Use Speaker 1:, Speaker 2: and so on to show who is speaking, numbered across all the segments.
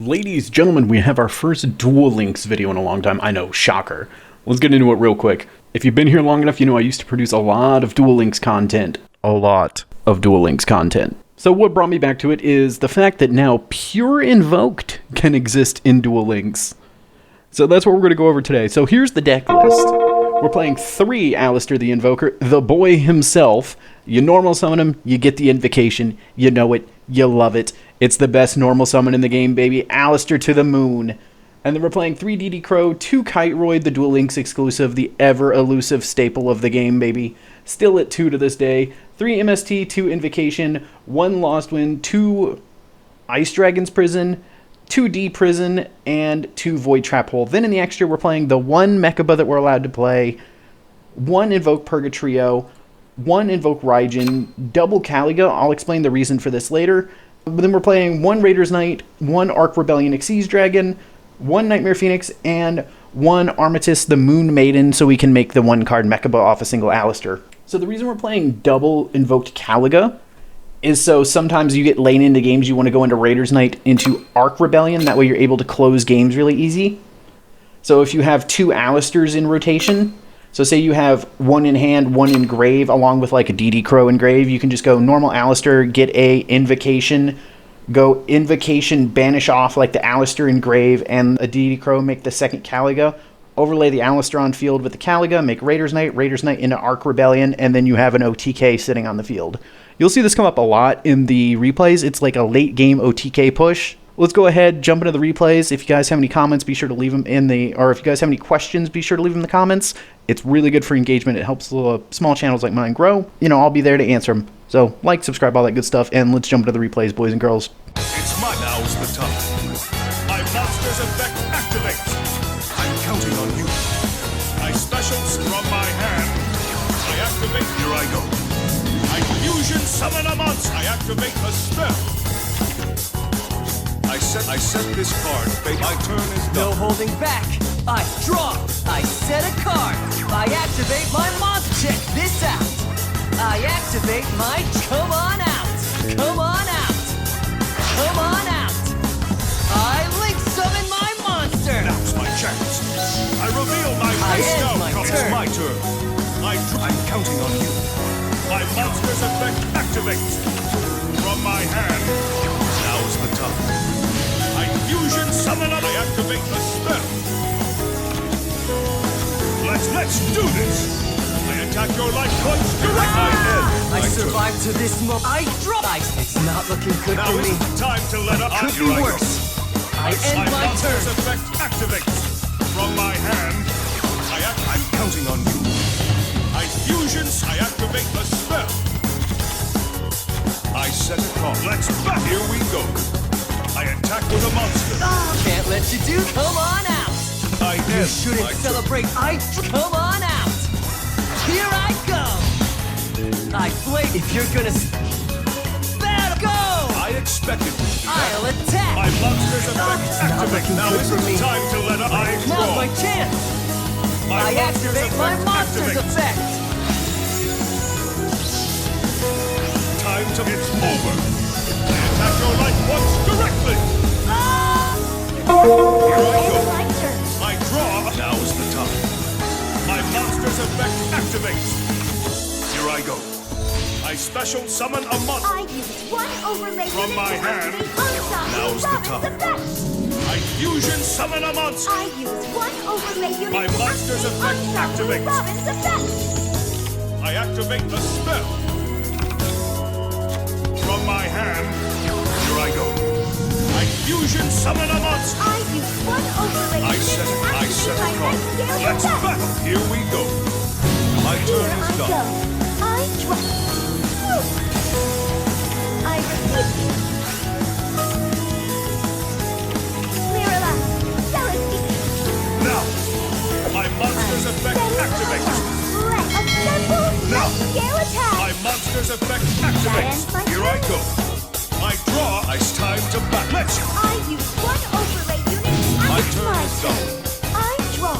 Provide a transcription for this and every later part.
Speaker 1: ladies, gentlemen, we have our first Duel Links video in a long time. I know, shocker. Let's get into it real quick. If you've been here long enough, you know I used to produce a lot of Duel Links content. A lot of Duel Links content. So what brought me back to it is the fact that now pure Invoked can exist in Duel Links. So that's what we're going to go over today. So here's the deck list. We're playing 3 Alistair the Invoker, the boy himself. You normal summon him, you get the invocation, you know it, you love it. It's the best normal summon in the game, baby. Alistair to the moon. And then we're playing 3 DD Crow, 2 Kiteroid, the Duel Links exclusive, the ever-elusive staple of the game, baby. Still at 2 to this day. 3 MST, 2 Invocation, 1 Lost Wind, 2 Ice Dragon's Prison, 2 D Prison, and 2 Void Trap Hole. Then in the extra, we're playing the 1 Mechaba that we're allowed to play, 1 Invoke Purgatrio, 1 Invoke Raijin, double Caliga. I'll explain the reason for this later. But then we're playing 1 Raider's Knight, 1 Arc Rebellion Xyz Dragon, 1 Nightmare Phoenix, and 1 Armistice the Moon Maiden, so we can make the 1-card Mechaba off a single Alistair. So the reason we're playing double Invoked Caliga is so sometimes you get lane into games, you want to go into Raider's Knight into Arc Rebellion, that way you're able to close games really easy. So if you have 2 Alistairs in rotation, so say you have 1 in hand, 1 in grave, along with like a DD Crow in grave, you can just go normal Alistair, get a Invocation, go Invocation, banish off like the Alistair in grave, and a DD Crow, make the second Caliga, overlay the Alistair on field with the Caliga, make Raider's Knight into Arc Rebellion, and then you have an OTK sitting on the field. You'll see this come up a lot in the replays. It's like a late game OTK push. Let's go ahead, jump into the replays. If you guys have any comments, be sure to leave them in the, or if you guys have any questions, be sure to leave them in the comments. It's really good for engagement. It helps small channels like mine grow. You know, I'll be there to answer them. So like, subscribe, all that good stuff, and let's jump into the replays, boys and girls.
Speaker 2: It's my now's the time. My monster's effect activates. I'm counting on you. My specials from my hand. I activate, here I go. I fusion summon a monster. I activate a spell. I set this card. My turn is done.
Speaker 3: No holding back. I draw. I set a card. I activate my monster. Check this out. I activate my come on out. Come on out. Come on out. I link summon my monster.
Speaker 2: Now's my chance. I reveal my scout. It's my turn. I'm counting on you. My monster's effect activates. From my hand. Now's the time. I fusion summon up. I activate the spell. Let's do this. I attack your life points directly.
Speaker 3: I survived to this moment. I drop. It's not looking good
Speaker 2: now
Speaker 3: for me.
Speaker 2: Now is time to let up.
Speaker 3: Could be worse. I end my turn.
Speaker 2: Effect activates. From my hand. I'm counting on you. I fusions. I activate the spell. I set a call. Let's back. Here we go. I attack with a monster.
Speaker 3: Can't let you do. Come on out. You shouldn't celebrate. Come on out. Here I go. I flake. If you're gonna battle, go.
Speaker 2: I expected you to do that.
Speaker 3: I'll attack.
Speaker 2: My monster's effect activates. Now is the time to let up. I draw.
Speaker 3: Now's my chance. I activate my monster's effect.
Speaker 2: Time to. It's over. I attack your life once directly. Here I go. I draw. Now's the time. My monster's effect activates. Here I go. I special summon a monster.
Speaker 4: I use 1 overlay
Speaker 2: from my hand. Now's the time. I fusion summon a monster.
Speaker 4: I use 1 overlay unit.
Speaker 2: My monster's effect activates.
Speaker 4: Robin's effect.
Speaker 2: I activate the spell. From my hand. Here I go. I fusion summon a monster.
Speaker 4: I use 1 overlay unit.
Speaker 2: I set a call. Let's battle. Here we go. My turn is done.
Speaker 4: I draw. I repeat. Lyrilusc,
Speaker 2: now, my monster's effect activates.
Speaker 4: Now,
Speaker 2: my monster's effect activates. Here I go. I draw. It's time to battle. Let's.
Speaker 4: I use 1 overlay unit.
Speaker 2: My turn is done.
Speaker 4: I draw.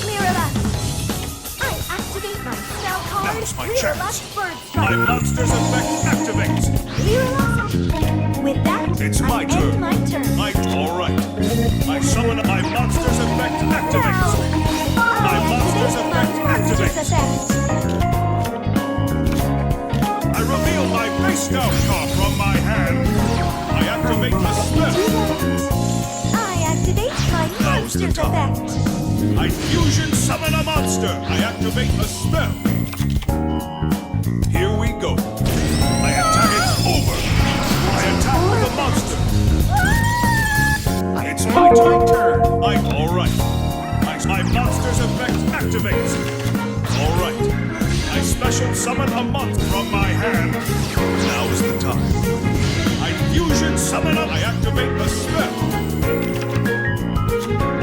Speaker 4: Lyrilusc. I activate my spell card.
Speaker 2: Now's my chance.
Speaker 4: Lyrilusc Bird
Speaker 2: My
Speaker 4: Strike.
Speaker 2: monster's effect activates.
Speaker 4: Lyrilusc. With that,
Speaker 2: It's my turn.
Speaker 4: My turn.
Speaker 2: All right. the
Speaker 4: monster's
Speaker 2: top.
Speaker 4: effect.
Speaker 2: I fusion summon a monster. I activate a spell. Here we go. I attack. It's over. I attack with a monster. It's my turn. I'm all right. My monster's effect activates. All right. I special summon a monster from my hand. Now's the time. I fusion summon a. I activate a spell.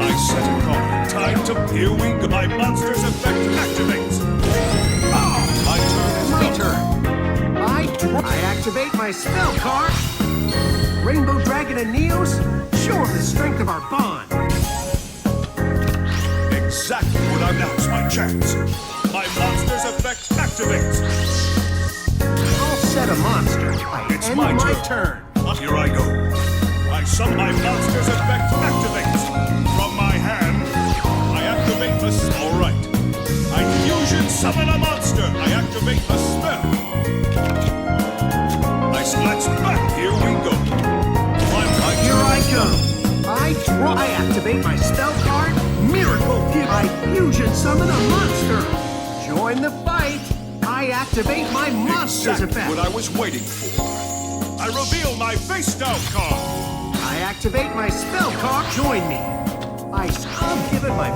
Speaker 2: I set a card. Time to. Here we go. My monster's effect activates. My turn is
Speaker 5: My
Speaker 2: done.
Speaker 5: turn. I activate my spell card. Rainbow Dragon and Neos, show them the strength of our bond.
Speaker 2: Exactly what I now's my chance. My monster's effect activates.
Speaker 5: I'll set a monster.
Speaker 2: It's
Speaker 5: End
Speaker 2: my
Speaker 5: my
Speaker 2: turn.
Speaker 5: turn.
Speaker 2: Here I go. I summon my monster's effect activates. From my hand, I activate the all right. I fusion summon a monster. I activate a spell. Let's back. Here we go.
Speaker 5: Here I go. I activate my spell card. Miracle Fusion. I fusion summon a monster. Join the fight. I activate my monster's
Speaker 2: Exactly
Speaker 5: effect.
Speaker 2: what I was waiting for. I reveal my face down card.
Speaker 5: I activate my spell card. Join me. I'll give it my.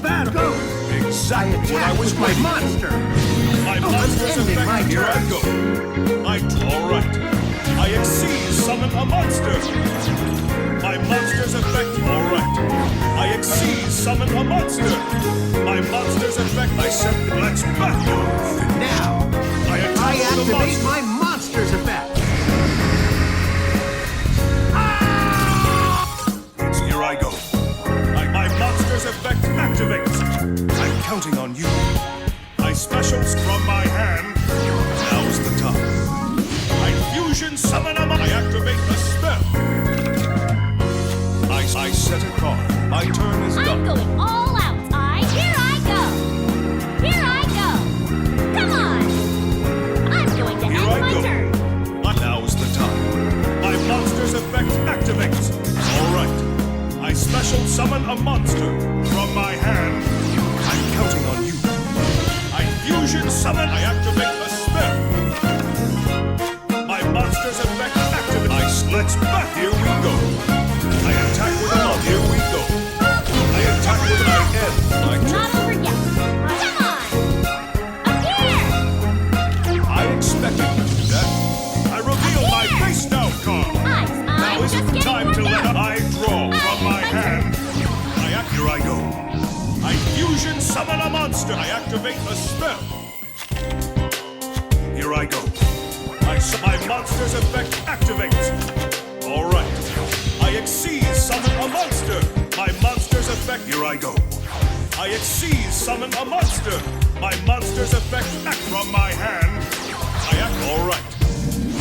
Speaker 5: Battle. Go.
Speaker 2: Exactly what I was
Speaker 5: my
Speaker 2: waiting for.
Speaker 5: monster.
Speaker 2: My monster's
Speaker 5: ending
Speaker 2: effect.
Speaker 5: my
Speaker 2: Here I
Speaker 5: turn.
Speaker 2: go. All right. I exceed summon a monster. My monster's effect. All right. I exceed summon a monster. My monster's effect. I set. Let's battle.
Speaker 5: Now,
Speaker 2: I
Speaker 5: I
Speaker 2: attack with the
Speaker 5: activate
Speaker 2: monster.
Speaker 5: my monster's effect.
Speaker 2: Here I go. My monster's effect activates. I'm counting on you. My specials from my hand. Now's the time. I fusion summon a. I activate the spell. I set a card. My turn is
Speaker 4: I'm
Speaker 2: done.
Speaker 4: going all out. Here I go. Here I go. Come on. I'm going to
Speaker 2: Here
Speaker 4: end
Speaker 2: I
Speaker 4: my
Speaker 2: go.
Speaker 4: turn.
Speaker 2: Now's the time. My monster's effect activates. All right. I special summon a monster from my hand. I'm counting on you. I fusion summon. I activate a spell. My monster's effect activates. Let's back. Here we go. I attack with a monster. Here we go. I attack with my end. My turn.
Speaker 4: Not over yet. Come on. Up here.
Speaker 2: I expected you to do that. I reveal my face down card. Now
Speaker 4: I'm
Speaker 2: isn't
Speaker 4: just
Speaker 2: the
Speaker 4: getting
Speaker 2: time to
Speaker 4: warmed
Speaker 2: let
Speaker 4: up.
Speaker 2: I draw from my
Speaker 4: my
Speaker 2: hand. Here I go. I fusion summon a monster. I activate a spell. Here I go. My monster's effect activates. All right. I exceed summon a monster. My monster's effect. Here I go. I exceed summon a monster. My monster's effect act from my hand. I act. All right.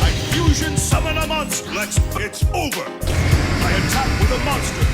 Speaker 2: I fusion summon a monster. It's over. I attack with a monster.